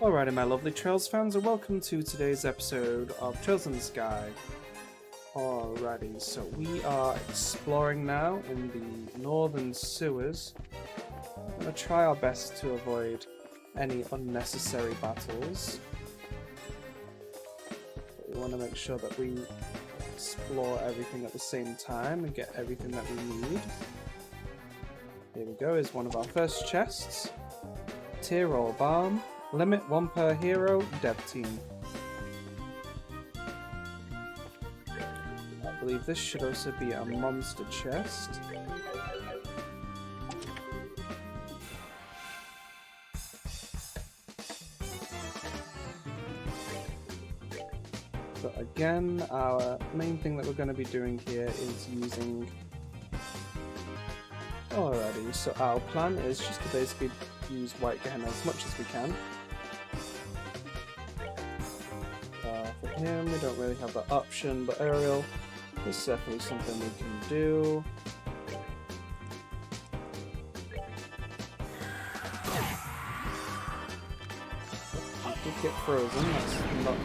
Alrighty, my lovely Trails fans, and welcome to today's episode of Trails in the Sky. Alrighty, so we are exploring now in the northern sewers. We're going to try our best to avoid any unnecessary battles. But we want to make sure that we explore everything at the same time and get everything that we need. Here we go, is one of our first chests. Tier-roll Balm. Limit 1 per hero, dev team. I believe this should also be a monster chest. But again, our main thing that we're going to be doing here is using... Alrighty, so our plan is just to basically use White Gehenna as much as we can. For him, we don't really have that option, but Aerial is definitely something we can do. He did get frozen, that's not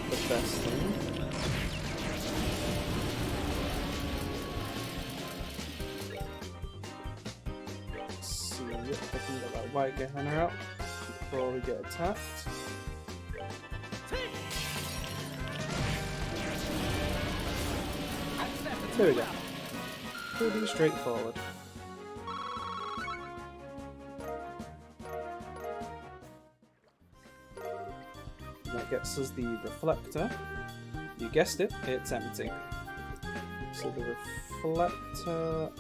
the best thing. Let's see if I can get that White Gehenna out before we get attacked. There we go. Pretty straightforward. That gets us the reflector. You guessed it, it's empty. So the reflector,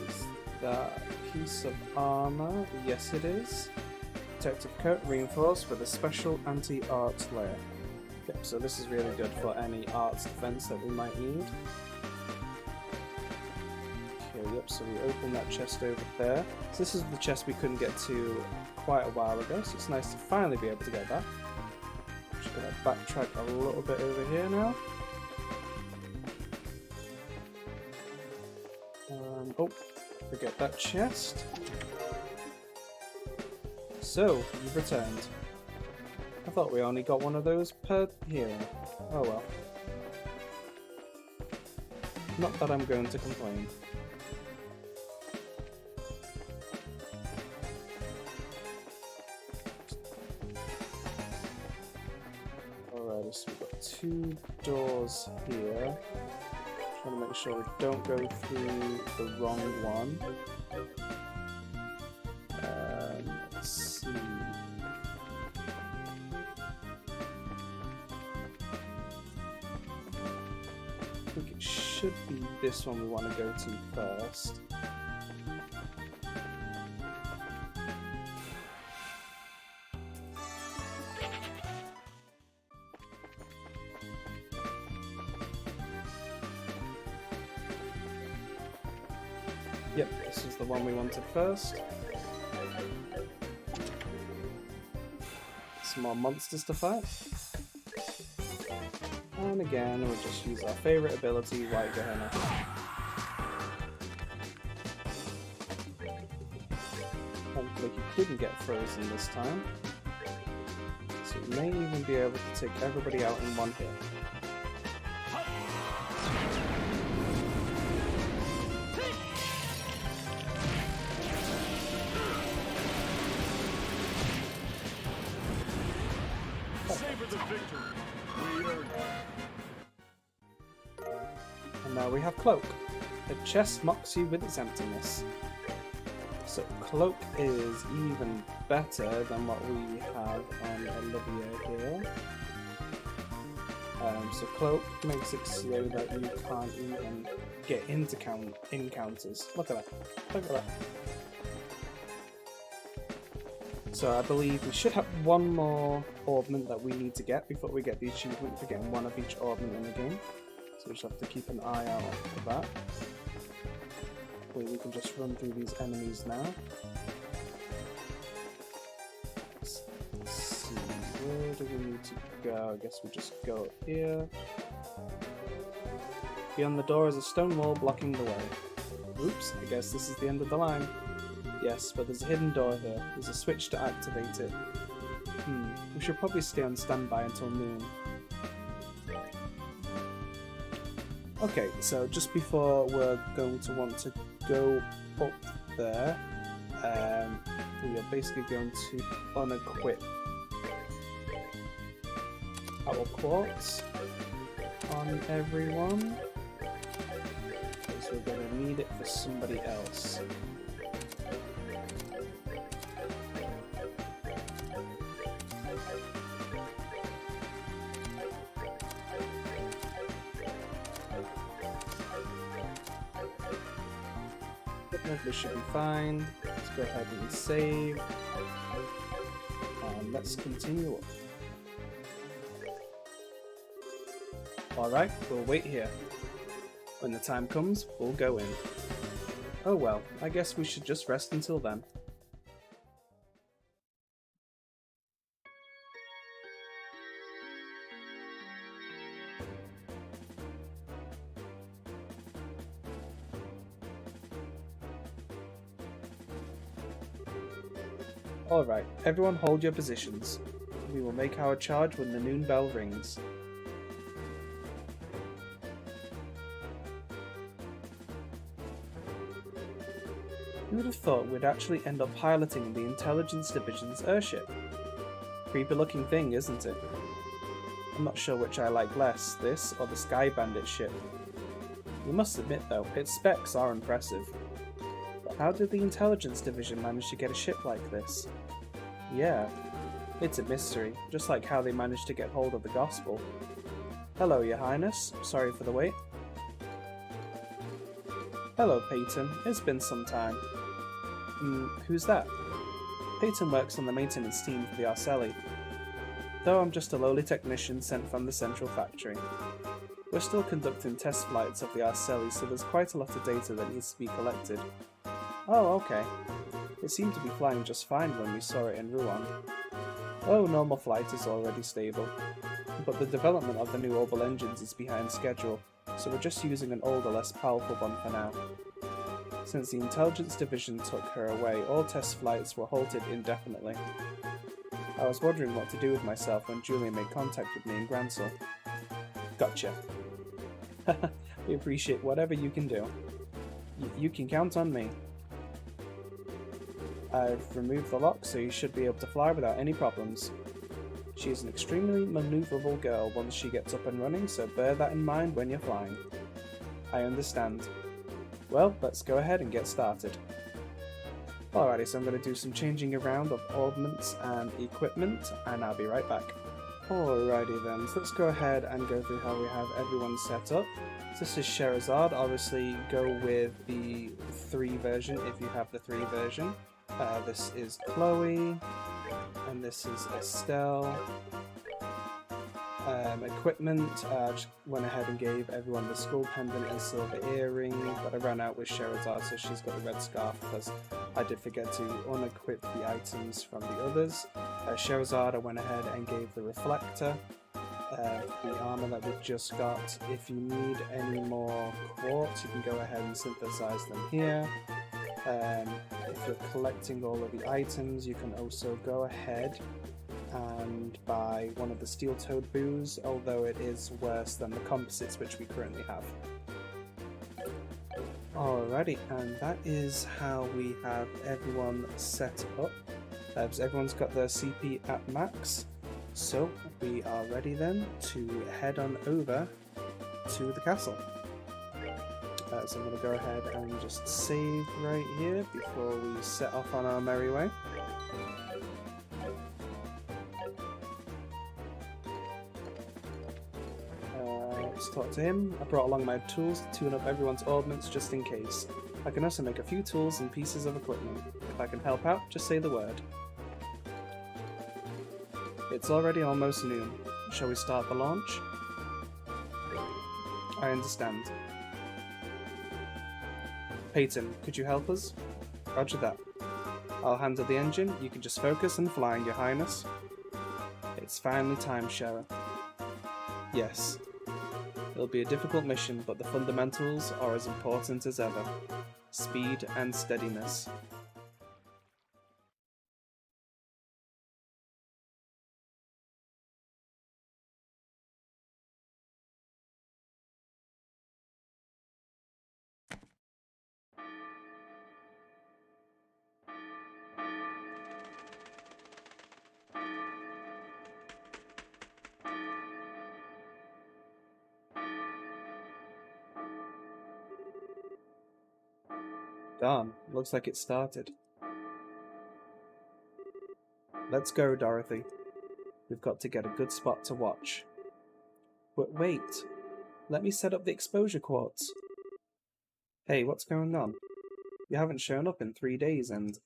is that piece of armor? Yes, it is. Protective coat reinforced with a special anti-art layer. Okay, so this is really good for any arts defense that we might need. Okay, yep, so we open that chest over there. So this is the chest we couldn't get to quite a while ago, so it's nice to finally be able to get that. Just gonna backtrack a little bit over here now. Oh, forget that chest. So, you've returned. I thought we only got one of those per hero. Oh well. Not that I'm going to complain. Alright, so we've got 2 doors here. Trying to make sure we don't go through the wrong one. Let's see. I think it should be this one we want to go to first. Yep, this is the one we wanted first. Some more monsters to fight. And again, we'll just use our favourite ability, White Gehenna. Hopefully he didn't get frozen this time. So we may even be able to take everybody out in one hit. And now we have Cloak. The chest mocks you with its emptiness. So Cloak is even better than what we have on Olivia here. So Cloak makes it so that you can't even get into encounters. Look at that. Look at that. So I believe we should have one more ornament that we need to get before we get the achievement for getting one of each ornament in the game. So we just have to keep an eye out for that. We can just run through these enemies now. Let's see, where do we need to go? I guess we just go up here. Beyond the door is a stone wall blocking the way. Oops, I guess this is the end of the line. Yes, but there's a hidden door here. There's a switch to activate it. We should probably stay on standby until noon. Okay, so just before we're going to want to go up there, we are basically going to unequip our quartz on everyone, because we're going to need it for somebody else. This should be fine. Let's go ahead and save. And let's continue up. Alright, we'll wait here. When the time comes, we'll go in. Oh well, I guess we should just rest until then. Alright, everyone hold your positions. We will make our charge when the noon bell rings. Who would have thought we'd actually end up piloting the Intelligence Division's airship? Creepy looking thing, isn't it? I'm not sure which I like less, this or the Sky Bandit ship. We must admit though, its specs are impressive. But how did the Intelligence Division manage to get a ship like this? Yeah, it's a mystery, just like how they managed to get hold of the Gospel. Hello, Your Highness. Sorry for the wait. Hello, Peyton. It's been some time. Who's that? Peyton works on the maintenance team for the Arceli, though I'm just a lowly technician sent from the central factory. We're still conducting test flights of the Arceli, so there's quite a lot of data that needs to be collected. Oh, okay. It seemed to be flying just fine when we saw it in Rouen. Oh, normal flight is already stable, but the development of the new orbital engines is behind schedule, so we're just using an older, less powerful one for now. Since the Intelligence Division took her away, all test flights were halted indefinitely. I was wondering what to do with myself when Julian made contact with me in Gransel. Gotcha. We appreciate whatever you can do. You can count on me. I've removed the lock, so you should be able to fly without any problems. She is an extremely maneuverable girl once she gets up and running, so bear that in mind when you're flying. I understand. Well, let's go ahead and get started. Alrighty, so I'm going to do some changing around of ordnance and equipment, and I'll be right back. Alrighty then, so let's go ahead and go through how we have everyone set up. So this is Sherazade. Obviously go with the 3 version if you have the 3 version. This is Chloe, and this is Estelle. Equipment, just went ahead and gave everyone the skull pendant and silver earring, but I ran out with Sherazade, so she's got the red scarf because I did forget to unequip the items from the others. Sherazade, I went ahead and gave the reflector, the armor that we've just got. If you need any more quartz, you can go ahead and synthesize them here. If you're collecting all of the items, you can also go ahead and buy one of the steel-toed boos, although it is worse than the composites which we currently have. Alrighty, and that is how we have everyone set up. So everyone's got their CP at max, so we are ready then to head on over to the castle. So I'm going to go ahead and just save right here before we set off on our merry way. Let's talk to him. I brought along my tools to tune up everyone's ordnance just in case. I can also make a few tools and pieces of equipment. If I can help out, just say the word. It's already almost noon. Shall we start the launch? I understand. Peyton, could you help us? Roger that. I'll handle the engine, you can just focus and fly, Your Highness. It's finally time, Shara. Yes. It'll be a difficult mission, but the fundamentals are as important as ever. Speed and steadiness. Darn, looks like it started. Let's go, Dorothy. We've got to get a good spot to watch. But wait, let me set up the exposure quartz. Hey, what's going on? You haven't shown up in 3 days and...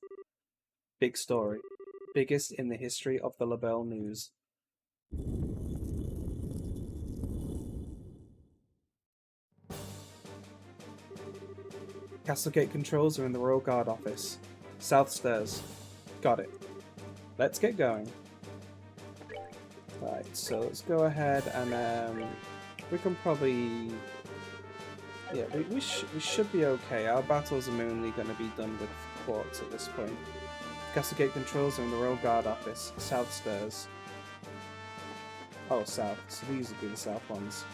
Big story. Biggest in the history of the LaBelle News. Castlegate controls are in the Royal Guard office. South stairs. Got it. Let's get going. Right, so let's go ahead and we can probably... Yeah, we should be okay. Our battles are mainly going to be done with quartz at this point. Castlegate controls are in the Royal Guard office. South stairs. Oh, south. So these would be the south ones.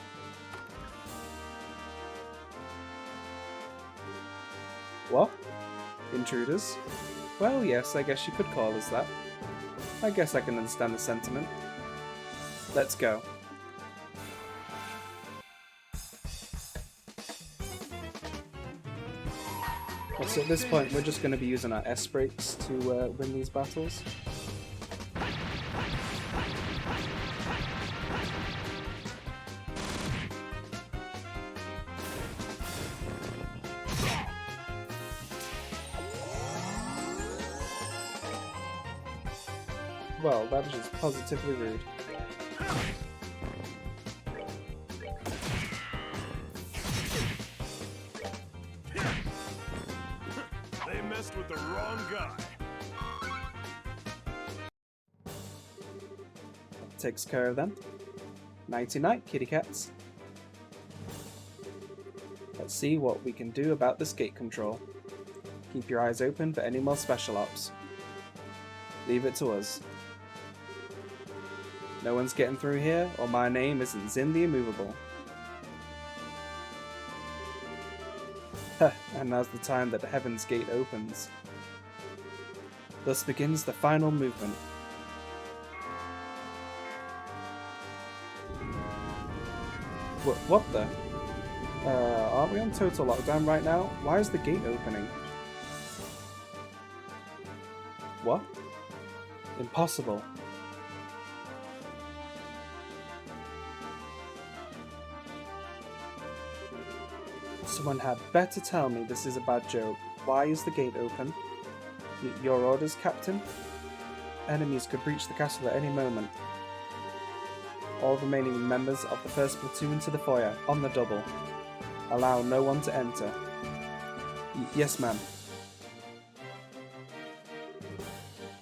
What? Intruders? Well, yes, I guess you could call us that. I guess I can understand the sentiment. Let's go. Well, so at this point, we're just going to be using our S brakes to win these battles. Well, that is just positively rude. They messed with the wrong guy. That takes care of them. Nighty-night, kitty cats. Let's see what we can do about this gate control. Keep your eyes open for any more special ops. Leave it to us. No one's getting through here, or my name isn't Zin the Immovable. Heh, and now's the time that the Heaven's Gate opens. Thus begins the final movement. What the? Aren't we on total lockdown right now? Why is the gate opening? What? Impossible. Someone had better tell me this is a bad joke. Why is the gate open? Your orders, Captain? Enemies could breach the castle at any moment. All remaining members of the first platoon to the foyer, on the double. Allow no one to enter. Yes, ma'am.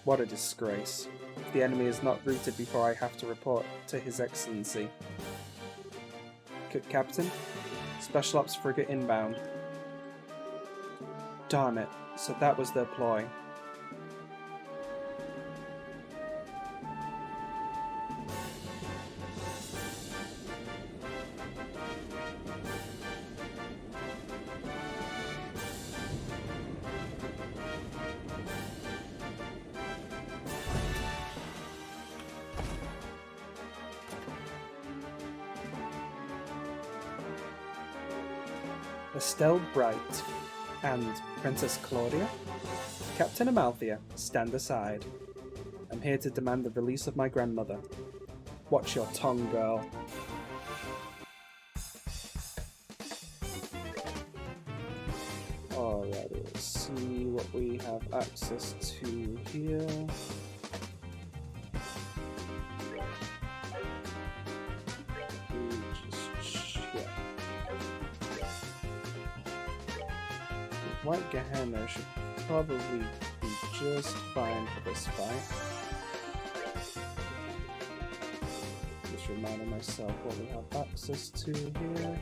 What a disgrace. The enemy is not greeted before I have to report to His Excellency. Captain? Special Ops frigate inbound. Darn it, so that was their ploy. Estelle Bright and Princess Claudia? Captain Amalthea, stand aside. I'm here to demand the release of my grandmother. Watch your tongue, girl. Alrighty, let's see what we have access to here. White Gehenna should probably be just fine for this fight. Just reminding myself what we have access to here.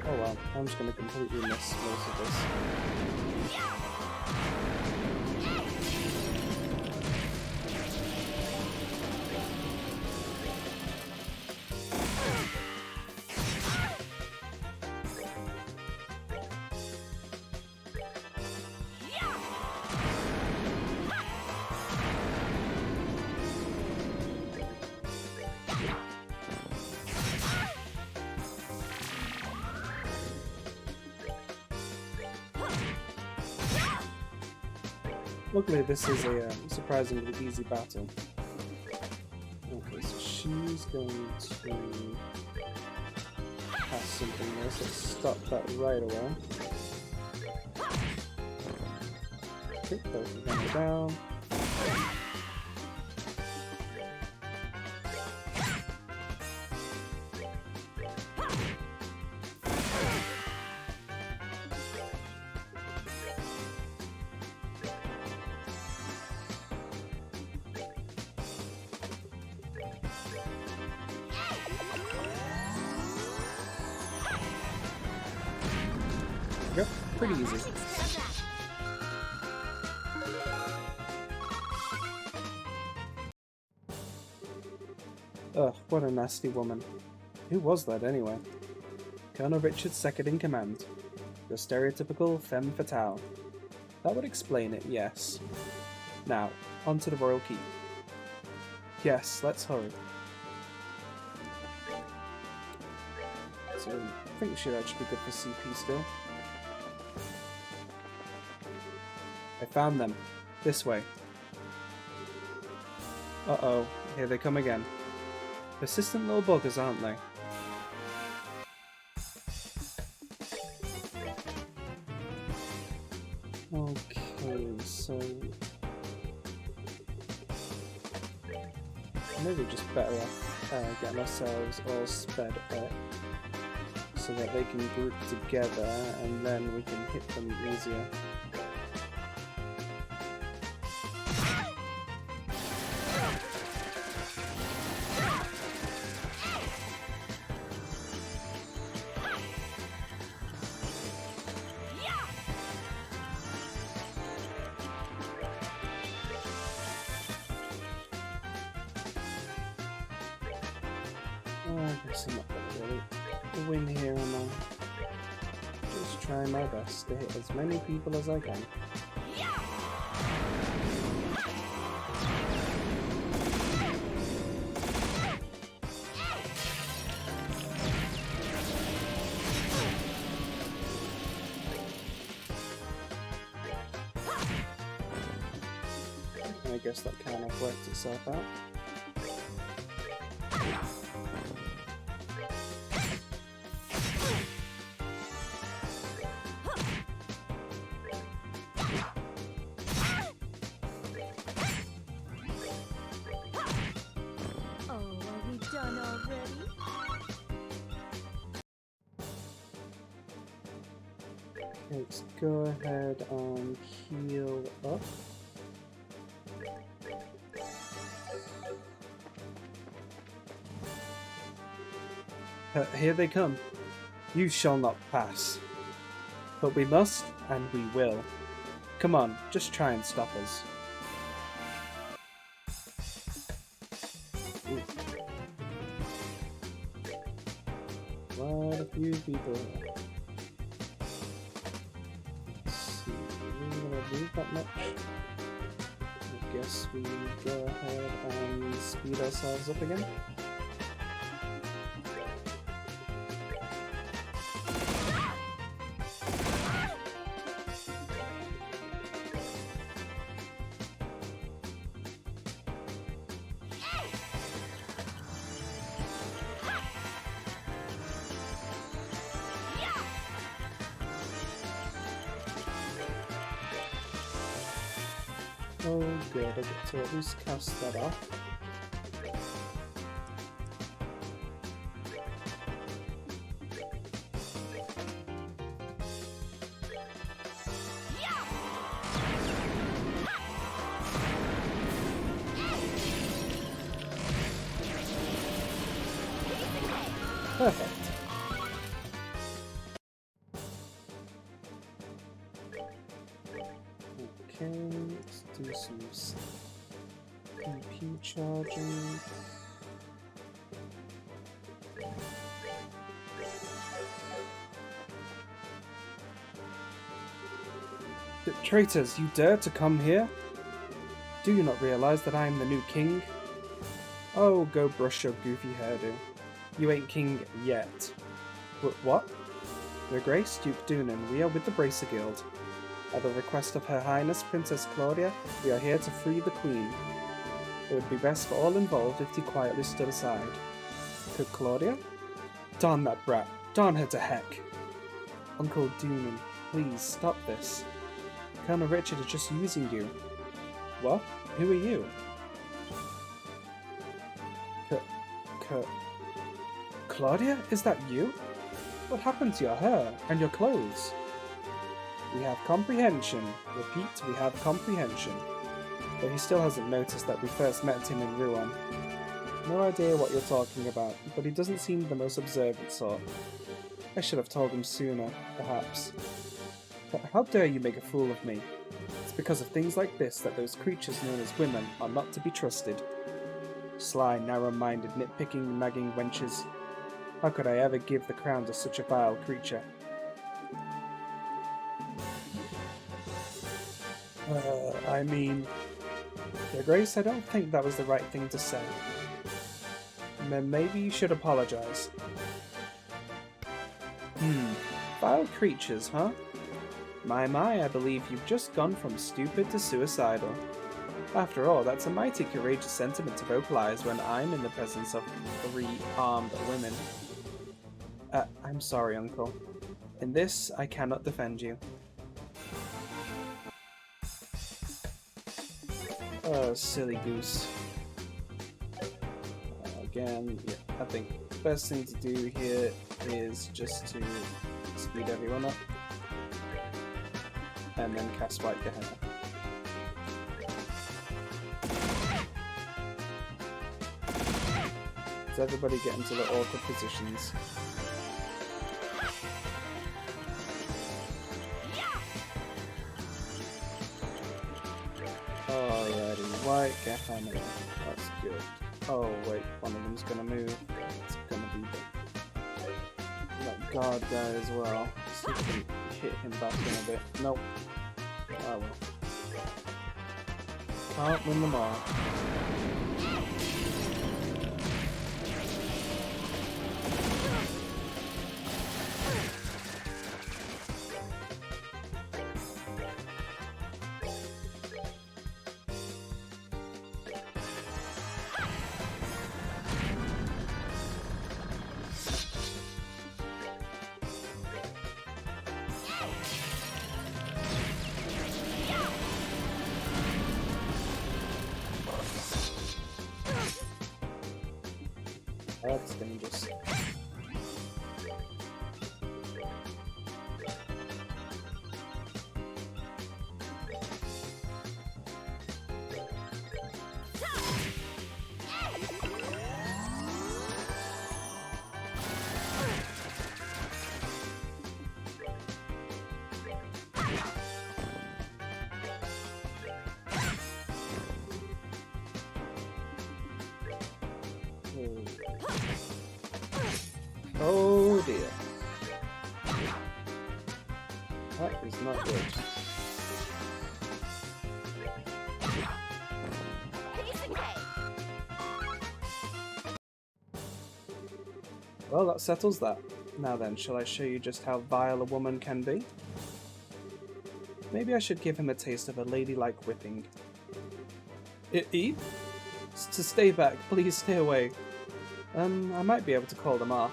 Oh well, I'm just going to completely miss most of this. Luckily, this is a surprisingly easy battle. Okay, so she's going to pass something there, so let's stop that right away. Okay, both of them are down. Yep, pretty easy. Ugh, what a nasty woman. Who was that anyway? Colonel Richard's second in command. Your stereotypical femme fatale. That would explain it, yes. Now, on to the royal keep. Yes, let's hurry. So, I think that should be good for CP still. I found them. This way. Uh-oh, here they come again. Persistent little buggers, aren't they? Okay, so... maybe just better off getting ourselves all sped up so that they can group together and then we can hit them easier. I guess I'm not going to really win here, am I? Just try my best to hit as many people as I can. I guess that kind of worked itself out. Let's go ahead and heal up. Here they come. You shall not pass. But we must, and we will. Come on, just try and stop us. Ooh. Quite a few people. Move that much. I guess we go ahead and speed ourselves up again. Oh good, I get to at least cast that off. Perfect. Okay, let's do some MP charging. Traitors, you dare to come here? Do you not realize that I am the new king? Oh, go brush your goofy hairdo. You ain't king yet. What? Your Grace, Duke Doonan, we are with the Bracer Guild. At the request of Her Highness Princess Claudia, we are here to free the Queen. It would be best for all involved if you quietly stood aside. Could Claudia? Darn that brat. Darn her to heck. Uncle Doonan, please stop this. Colonel Richard is just using you. What? Who are you? Claudia? Is that you? What happened to your hair and your clothes? We have comprehension. Repeat, we have comprehension. Though he still hasn't noticed that we first met him in Rouen. No idea what you're talking about, but he doesn't seem the most observant sort. I should have told him sooner, perhaps. But how dare you make a fool of me? It's because of things like this that those creatures known as women are not to be trusted. Sly, narrow-minded, nitpicking, nagging wenches. How could I ever give the crown to such a vile creature? I mean... Your Grace, I don't think that was the right thing to say. Maybe you should apologize. Vile creatures, huh? My, I believe you've just gone from stupid to suicidal. After all, that's a mighty courageous sentiment to vocalize when I'm in the presence of 3 armed women. I'm sorry, Uncle. In this, I cannot defend you. Oh, silly goose. Again, yeah, I think the best thing to do here is just to speed everyone up. And then cast White Gehenna. Does everybody get into the awkward positions? Alrighty, White Gehenna. That's good. Oh wait, one of them's gonna move. It's gonna be that guard guy as well. See if we can hit him back in a bit. Nope. Oh well. Can't win them all. That's dangerous. Oh dear. That is not good. Well, that settles that. Now then, shall I show you just how vile a woman can be? Maybe I should give him a taste of a ladylike whipping. Eat? To stay back, please stay away. I might be able to call them off.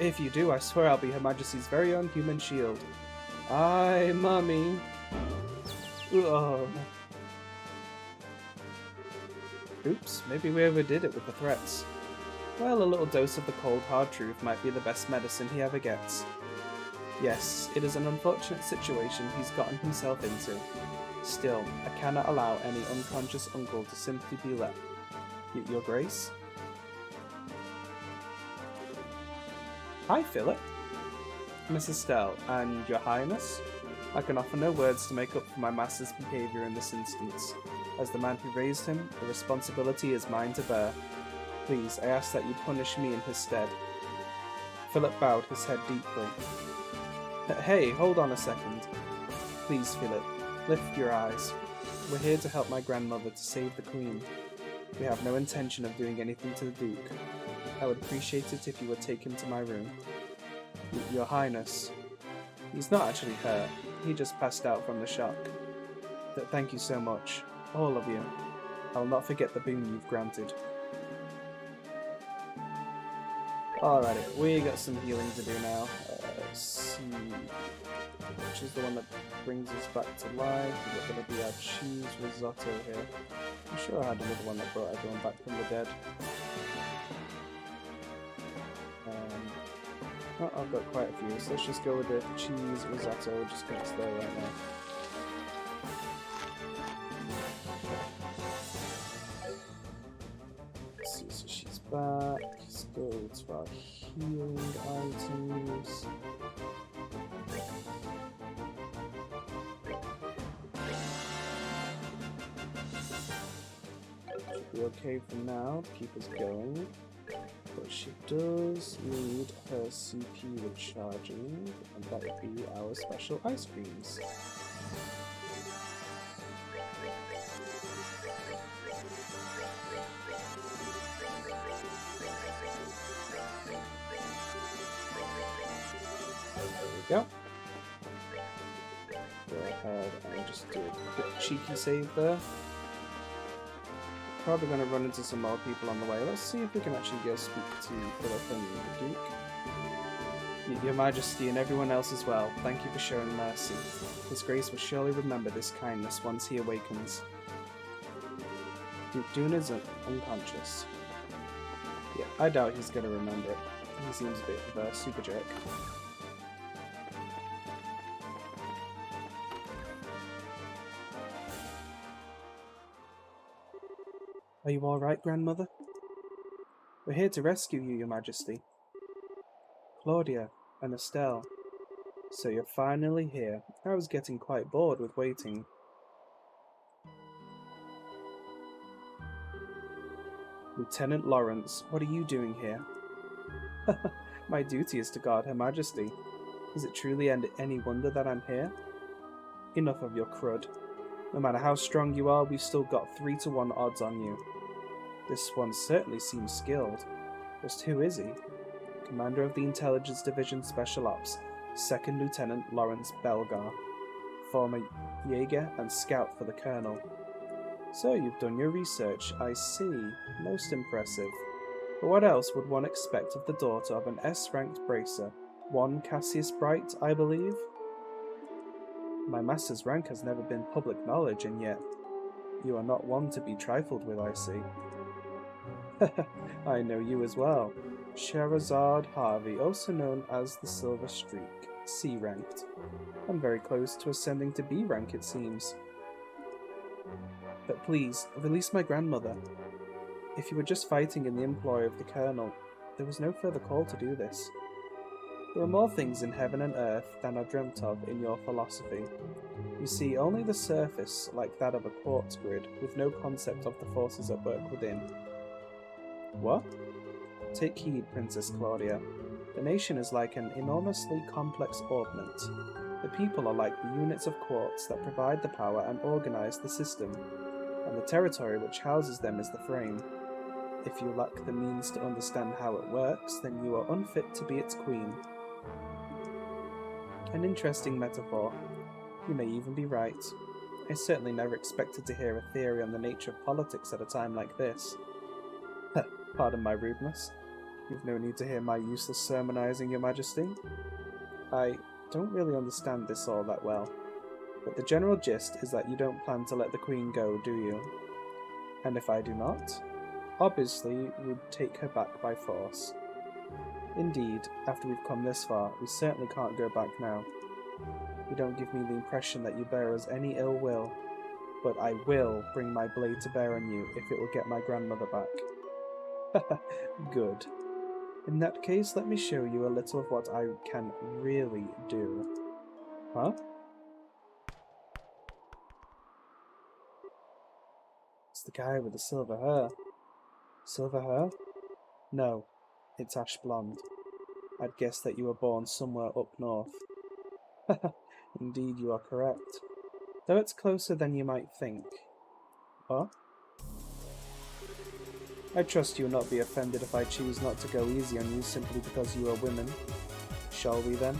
If you do, I swear I'll be Her Majesty's very own human shield. Aye, mummy. Ugh. Oops, maybe we overdid it with the threats. Well, a little dose of the cold hard truth might be the best medicine he ever gets. Yes, it is an unfortunate situation he's gotten himself into. Still, I cannot allow any unconscious uncle to simply be let. Your Grace? Hi, Philip. Mrs. Stell, and Your Highness? I can offer no words to make up for my master's behaviour in this instance. As the man who raised him, the responsibility is mine to bear. Please, I ask that you punish me in his stead. Philip bowed his head deeply. Hey, hold on a second. Please, Philip, lift your eyes. We're here to help my grandmother to save the Queen. We have no intention of doing anything to the Duke. I would appreciate it if you would take him to my room. Your Highness. He's not actually hurt. He just passed out from the shock. Thank you so much, all of you. I'll not forget the boon you've granted. Alrighty, we got some healing to do now. XSEED, which is the one that brings us back to life. We're going to be our cheese risotto here. I'm sure I had another one that brought everyone back from the dead. Oh, I've got quite a few, so let's just go with the cheese risotto, just because it's there right now. Let's see, so she's back. Let's go to our healing items. Should be okay for now, keep us going. But she does need her CP recharging, and that would be our special ice creams. There we go. Go ahead and just do a quick cheeky save there. Probably going to run into some more people on the way. Let's see if we can actually go speak to Philip and the Duke. Your Majesty and everyone else as well, thank you for showing mercy. His Grace will surely remember this kindness once he awakens. Duke Dune is unconscious. Yeah, I doubt he's going to remember it. He seems a bit of a super jerk. Are you alright, Grandmother? We're here to rescue you, Your Majesty. Claudia and Estelle. So you're finally here. I was getting quite bored with waiting. Lieutenant Lawrence, what are you doing here? My duty is to guard Her Majesty. Is it truly any wonder that I'm here? Enough of your crud. No matter how strong you are, we've still got 3-to-1 odds on you. This one certainly seems skilled. Just who is he? Commander of the Intelligence Division Special Ops, 2nd Lieutenant Lawrence Belgar, former Jaeger and Scout for the Colonel. So you've done your research, I see. Most impressive. But what else would one expect of the daughter of an S-ranked bracer? One Cassius Bright, I believe? My master's rank has never been public knowledge, and yet you are not one to be trifled with, I see. I know you as well. Sherazard Harvey, also known as the Silver Streak, C-ranked. I'm very close to ascending to B rank, it seems. But please, release my grandmother. If you were just fighting in the employ of the Colonel, there was no further call to do this. There are more things in heaven and earth than are dreamt of in your philosophy. You see only the surface, like that of a quartz grid, with no concept of the forces at work within. What? Take heed, Princess Claudia. The nation is like an enormously complex ordnance. The people are like the units of quartz that provide the power and organize the system, and the territory which houses them is the frame. If you lack the means to understand how it works, then you are unfit to be its queen. An interesting metaphor. You may even be right. I certainly never expected to hear a theory on the nature of politics at a time like this. Pardon my rudeness. You've no need to hear my useless sermonizing, Your Majesty. I don't really understand this all that well, but the general gist is that you don't plan to let the Queen go, do you? And if I do not, obviously we'd take her back by force. Indeed, after we've come this far, we certainly can't go back now. You don't give me the impression that you bear us any ill will, but I will bring my blade to bear on you if it will get my grandmother back. Good. In that case, let me show you a little of what I can really do. Huh? It's the guy with the silver hair. Silver hair? No, it's ash blonde. I'd guess that you were born somewhere up north. Indeed, you are correct. Though it's closer than you might think. Huh? I trust you will not be offended if I choose not to go easy on you simply because you are women. Shall we then?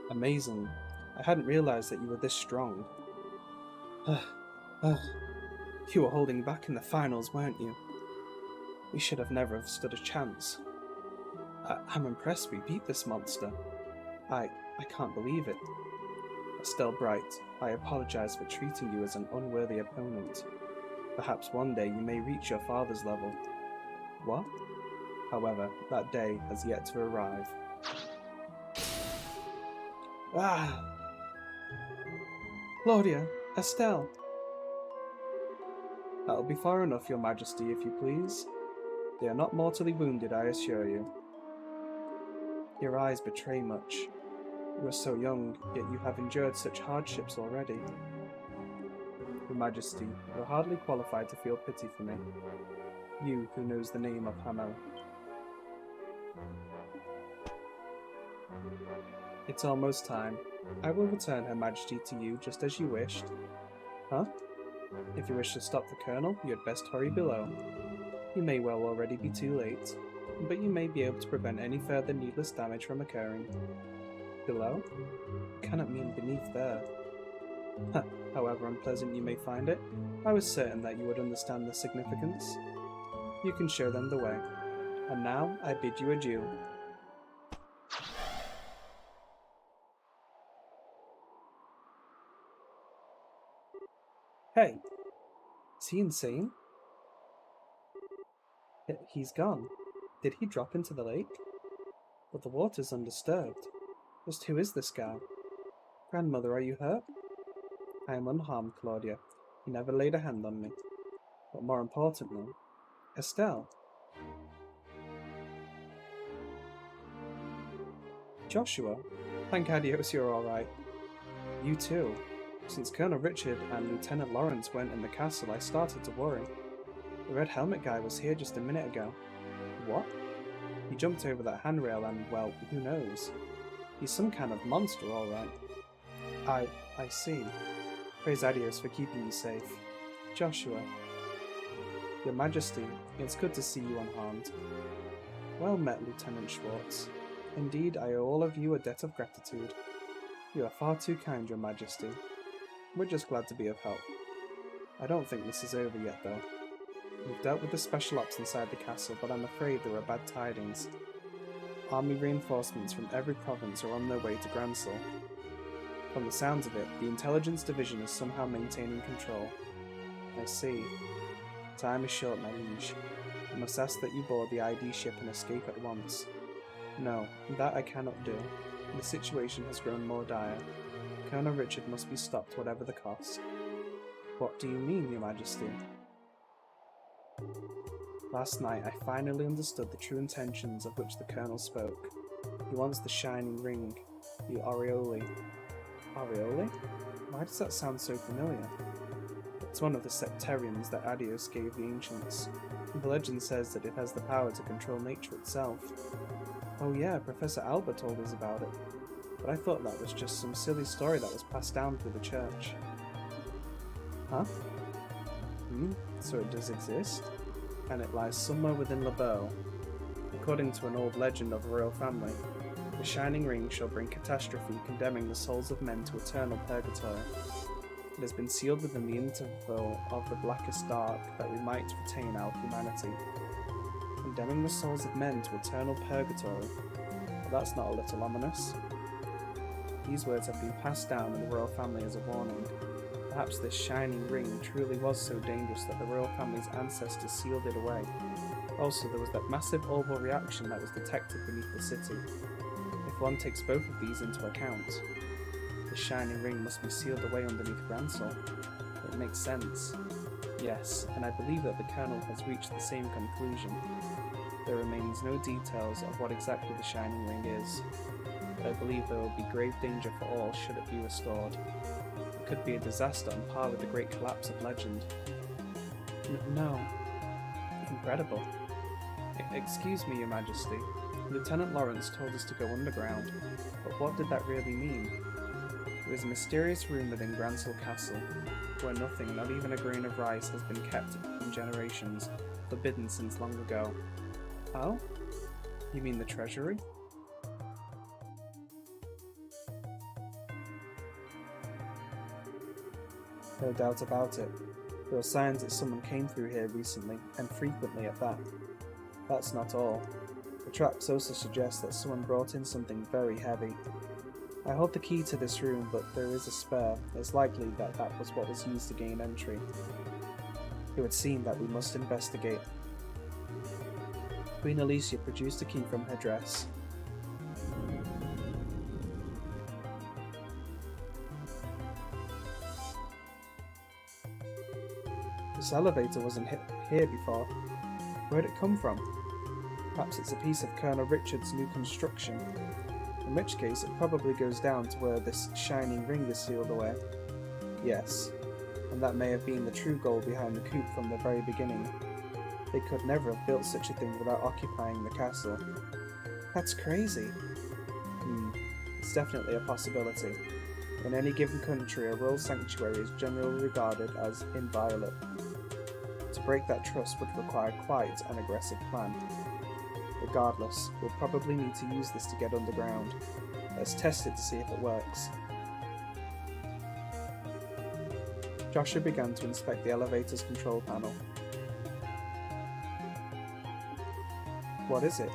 Amazing. I hadn't realized that you were this strong. You were holding back in the finals, weren't you? We should have never have stood a chance. I'm impressed we beat this monster. I can't believe it. Estelle Bright, I apologize for treating you as an unworthy opponent. Perhaps one day you may reach your father's level. What? However, that day has yet to arrive. Ah! Claudia! Estelle! That'll be far enough, Your Majesty, if you please. They are not mortally wounded, I assure you. Your eyes betray much. You are so young, yet you have endured such hardships already. Your Majesty, you're hardly qualified to feel pity for me. You who knows the name of Hamel. It's almost time. I will return Her Majesty to you just as you wished. Huh? If you wish to stop the Colonel, you had best hurry below. You may well already be too late, but you may be able to prevent any further needless damage from occurring. Below? Cannot mean beneath there. However unpleasant you may find it, I was certain that you would understand the significance. You can show them the way. And now, I bid you adieu. Hey! Is he insane? He's gone. Did he drop into the lake? But the water's undisturbed. Just who is this guy? Grandmother, are you hurt? I am unharmed, Claudia. He never laid a hand on me. But more importantly, Estelle. Joshua, thank Adios you're alright. You too. Since Colonel Richard and Lieutenant Lawrence went in the castle, I started to worry. The red helmet guy was here just a minute ago. What? He jumped over that handrail and, well, who knows? He's some kind of monster, alright. I see. Praise Adios for keeping you safe. Joshua. Your Majesty, it's good to see you unharmed. Well met, Lieutenant Schwartz. Indeed, I owe all of you a debt of gratitude. You are far too kind, Your Majesty. We're just glad to be of help. I don't think this is over yet, though. We've dealt with the special ops inside the castle, but I'm afraid there are bad tidings. Army reinforcements from every province are on their way to Gransel. From the sounds of it, the Intelligence Division is somehow maintaining control. I see. Time is short, my liege. I must ask that you board the ID ship and escape at once. No, that I cannot do. The situation has grown more dire. Colonel Richard must be stopped whatever the cost. What do you mean, Your Majesty? Last night I finally understood the true intentions of which the Colonel spoke. He wants the Shining Ring, the Aureole. Aureole? Why does that sound so familiar? It's one of the septeriums that Adios gave the ancients. The legend says that it has the power to control nature itself. Oh yeah, Professor Albert told us about it. But I thought that was just some silly story that was passed down through the church. Huh? So it does exist? And it lies somewhere within Lebeau. According to an old legend of a royal family, the Shining Ring shall bring catastrophe, condemning the souls of men to eternal purgatory. It has been sealed within the interval of the blackest dark, that we might retain our humanity. Condemning the souls of men to eternal purgatory? Well, that's not a little ominous. These words have been passed down in the royal family as a warning. Perhaps this Shining Ring truly was so dangerous that the royal family's ancestors sealed it away. Also, there was that massive orbital reaction that was detected beneath the city. If one takes both of these into account, the Shining Ring must be sealed away underneath Gransel. It makes sense. Yes, and I believe that the Colonel has reached the same conclusion. There remains no details of what exactly the Shining Ring is, but I believe there will be grave danger for all should it be restored. It could be a disaster on par with the Great Collapse of legend. No. Incredible. Excuse me, Your Majesty. Lieutenant Lawrence told us to go underground, but what did that really mean? There is a mysterious room within Gransel Castle, where nothing, not even a grain of rice, has been kept in generations, forbidden since long ago. Oh? You mean the treasury? No doubt about it. There are signs that someone came through here recently, and frequently at that. That's not all. The tracks also suggest that someone brought in something very heavy. I hold the key to this room, but there is a spare. It's likely that that was what was used to gain entry. It would seem that we must investigate. Queen Alicia produced a key from her dress. This elevator wasn't here before. Where'd it come from? Perhaps it's a piece of Colonel Richard's new construction. In which case, it probably goes down to where this shining ring is sealed away. Yes, and that may have been the true goal behind the coup from the very beginning. They could never have built such a thing without occupying the castle. That's crazy. It's definitely a possibility. In any given country, a royal sanctuary is generally regarded as inviolate. To break that trust would require quite an aggressive plan. Regardless, we'll probably need to use this to get underground. Let's test it to see if it works. Joshua began to inspect the elevator's control panel. What is it?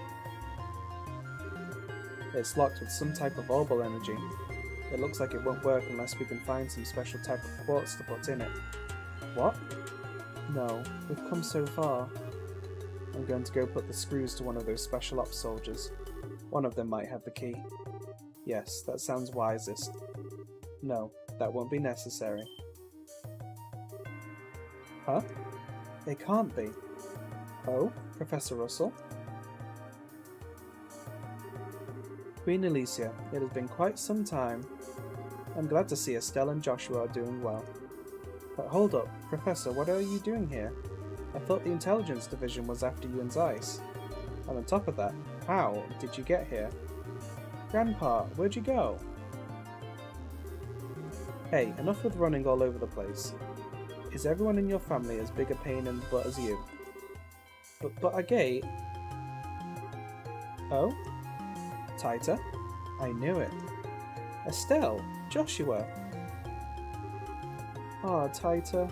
It's locked with some type of orbital energy. It looks like it won't work unless we can find some special type of quartz to put in it. What? No, we've come so far. I'm going to go put the screws to one of those special ops soldiers. One of them might have the key. Yes, that sounds wisest. No, that won't be necessary. Huh? They can't be. Oh, Professor Russell? Queen Alicia, it has been quite some time. I'm glad to see Estelle and Joshua are doing well. But hold up, Professor, what are you doing here? I thought the intelligence division was after you and Zeiss. And on top of that, how did you get here? Grandpa, where'd you go? Hey, enough with running all over the place. Is everyone in your family as big a pain in the butt as you? But a gate? Oh? Taita? I knew it. Estelle? Joshua? Ah, Taita.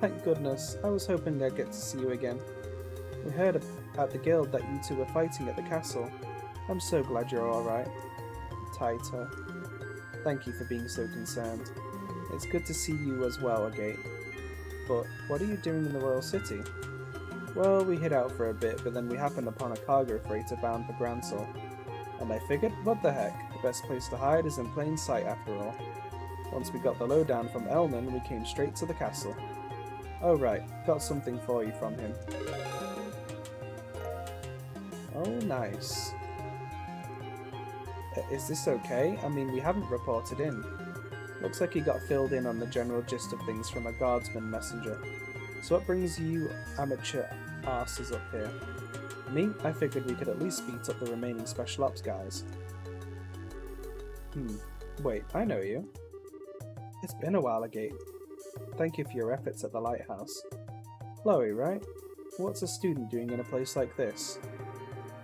Thank goodness. I was hoping I'd get to see you again. We heard at the guild that you two were fighting at the castle. I'm so glad you're alright. Taita. Thank you for being so concerned. It's good to see you as well, Agate. But what are you doing in the Royal City? Well, we hid out for a bit, but then we happened upon a cargo freighter bound for Gransel. And I figured, what the heck, the best place to hide is in plain sight after all. Once we got the lowdown from Elnan, we came straight to the castle. Oh right, got something for you from him. Oh nice. Is this okay? I mean, we haven't reported in. Looks like he got filled in on the general gist of things from a guardsman messenger. So what brings you amateur asses up here? Me? I figured we could at least beat up the remaining special ops guys. Wait, I know you. It's been a while, Agate. Thank you for your efforts at the lighthouse. Chloe, right? What's a student doing in a place like this?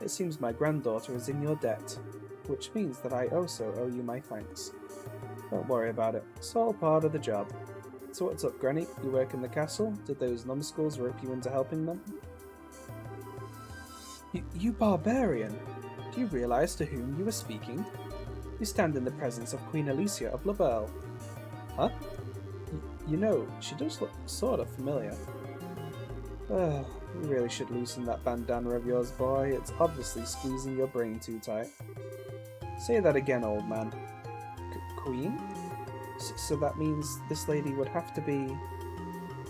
It seems my granddaughter is in your debt, which means that I also owe you my thanks. Don't worry about it, it's all part of the job. So what's up, Granny? You work in the castle? Did those numbskulls rope you into helping them? You barbarian! Do you realize to whom you are speaking? You stand in the presence of Queen Alicia of Labelle. Huh? You know, she does look sort of familiar. You really should loosen that bandana of yours, boy. It's obviously squeezing your brain too tight. Say that again, old man. Queen? So that means this lady would have to be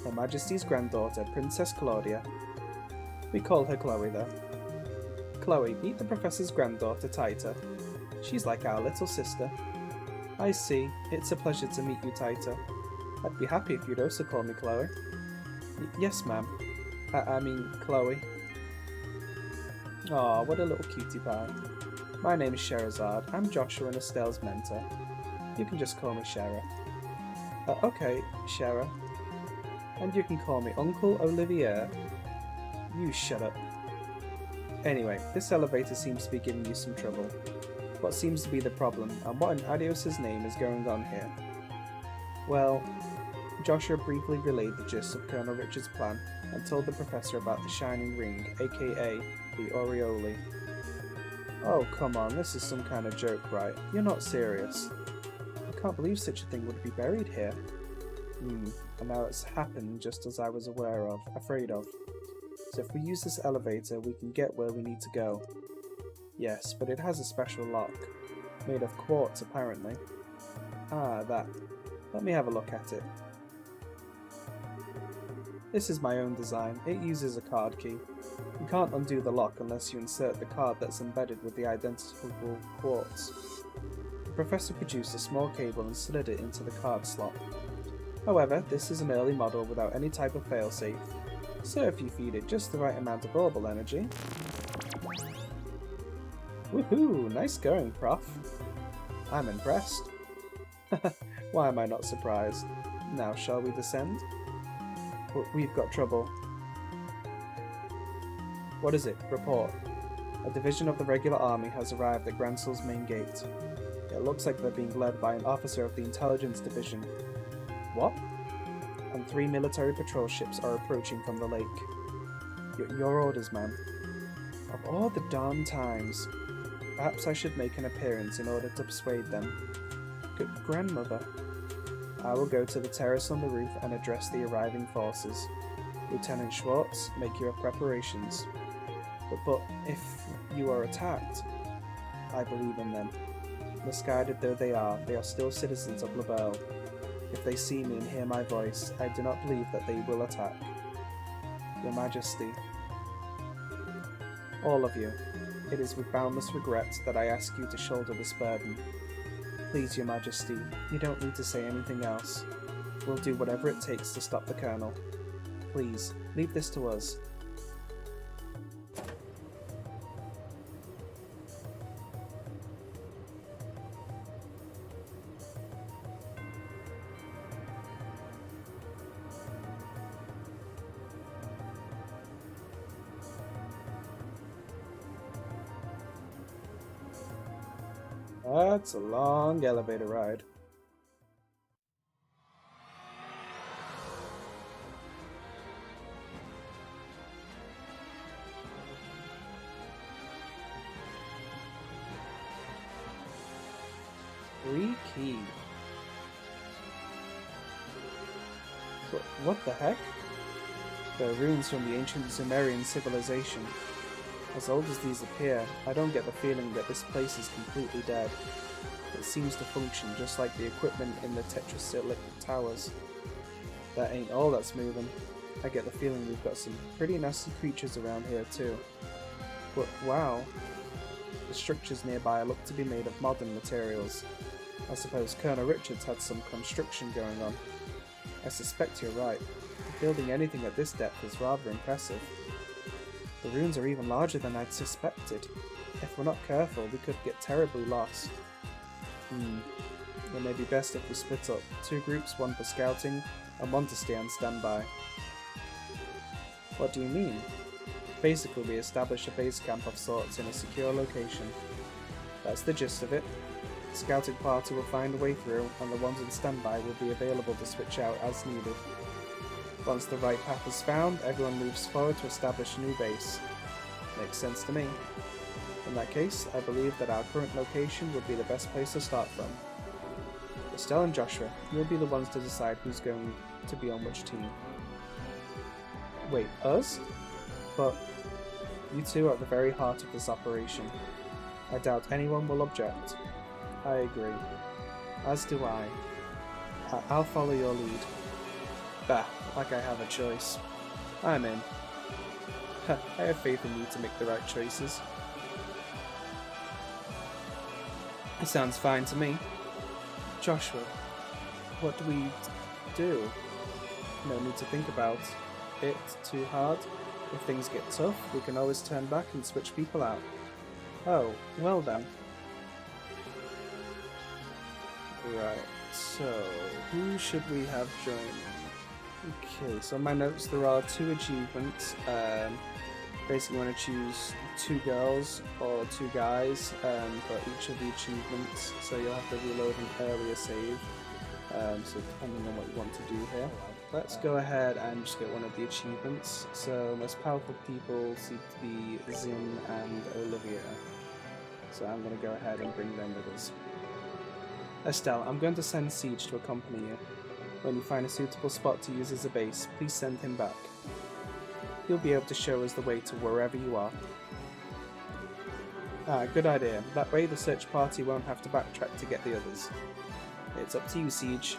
Her Majesty's granddaughter, Princess Claudia. We call her Chloe, though. Chloe, meet the Professor's granddaughter, Taita. She's like our little sister. I see. It's a pleasure to meet you, Taita. I'd be happy if you'd also call me Chloe. Yes, ma'am. I mean, Chloe. Aw, what a little cutie pie. My name's Sherazade. I'm Joshua and Estelle's mentor. You can just call me Shara. Okay, Shara. And you can call me Uncle Olivier. You shut up. Anyway, this elevator seems to be giving you some trouble. What seems to be the problem, and what in Adios's name is going on here? Well, Joshua briefly relayed the gist of Colonel Richard's plan and told the professor about the Shining Ring, aka the Aureole. Oh, come on, this is some kind of joke, right? You're not serious. I can't believe such a thing would be buried here. And now it's happened just as I was afraid of. So if we use this elevator, we can get where we need to go. Yes, but it has a special lock. Made of quartz, apparently. Ah, that. Let me have a look at it. This is my own design. It uses a card key. You can't undo the lock unless you insert the card that's embedded with the identical quartz. The professor produced a small cable and slid it into the card slot. However, this is an early model without any type of failsafe, so if you feed it just the right amount of orbital energy... Woohoo! Nice going, Prof. I'm impressed. Why am I not surprised? Now, shall we descend? We've got trouble. What is it? Report. A division of the regular army has arrived at Gransel's main gate. It looks like they're being led by an officer of the intelligence division. What? And 3 military patrol ships are approaching from the lake. Your orders, ma'am. Of all the darn times. Perhaps I should make an appearance in order to persuade them. Grandmother. I will go to the terrace on the roof and address the arriving forces. Lieutenant Schwartz, make your preparations. But if you are attacked, I believe in them. Misguided though they are still citizens of Laval. If they see me and hear my voice, I do not believe that they will attack. Your Majesty. All of you, it is with boundless regret that I ask you to shoulder this burden. Please, Your Majesty, you don't need to say anything else. We'll do whatever it takes to stop the Colonel. Please, leave this to us. That's a long elevator ride. Free key. What the heck? They're ruins from the ancient Sumerian civilization. As old as these appear, I don't get the feeling that this place is completely dead. It seems to function just like the equipment in the Tetrasilic towers. That ain't all that's moving. I get the feeling we've got some pretty nasty creatures around here too. But wow, the structures nearby look to be made of modern materials. I suppose Colonel Richards had some construction going on. I suspect you're right. Building anything at this depth is rather impressive. The ruins are even larger than I'd suspected. If we're not careful, we could get terribly lost. It may be best if we split up. 2 groups, 1 for scouting, and 1 to stay on standby. What do you mean? Basically, we establish a base camp of sorts in a secure location. That's the gist of it. The scouting party will find a way through, and the ones on standby will be available to switch out as needed. Once the right path is found, everyone moves forward to establish a new base. Makes sense to me. In that case, I believe that our current location would be the best place to start from. Estelle and Joshua, you'll be the ones to decide who's going to be on which team. Wait, us? But you two are at the very heart of this operation. I doubt anyone will object. I agree. As do I. I'll follow your lead. Bah, like I have a choice. I'm in. I have faith in you to make the right choices. It sounds fine to me. Joshua, what do we do? No need to think about it too hard. If things get tough, we can always turn back and switch people out. Oh, well then. Right, so who should we have join? Okay, so in my notes there are 2 achievements. Basically want to choose 2 girls or 2 guys for each of the achievements, so you'll have to reload an earlier save. So depending on what you want to do here. Let's go ahead and just get one of the achievements. So most powerful people seem to be Zin and Olivia. So I'm going to go ahead and bring them with us. Estelle, I'm going to send Siege to accompany you. When you find a suitable spot to use as a base, please send him back. He'll be able to show us the way to wherever you are. Ah, good idea. That way the search party won't have to backtrack to get the others. It's up to you, Siege.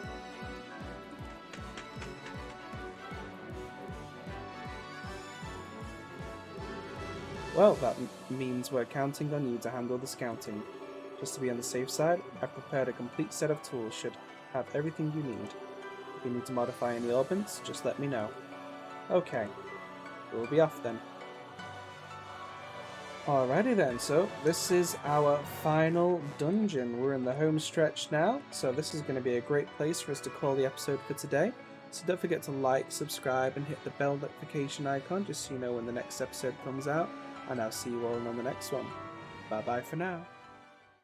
Well, that means we're counting on you to handle the scouting. Just to be on the safe side, I've prepared a complete set of tools should have everything you need. If you need to modify any orbits, just let me know. Okay, we'll be off then. Alrighty then, so this is our final dungeon. We're in the home stretch now, so this is going to be a great place for us to call the episode for today. So don't forget to like, subscribe, and hit the bell notification icon just so you know when the next episode comes out. And I'll see you all on the next one. Bye bye for now.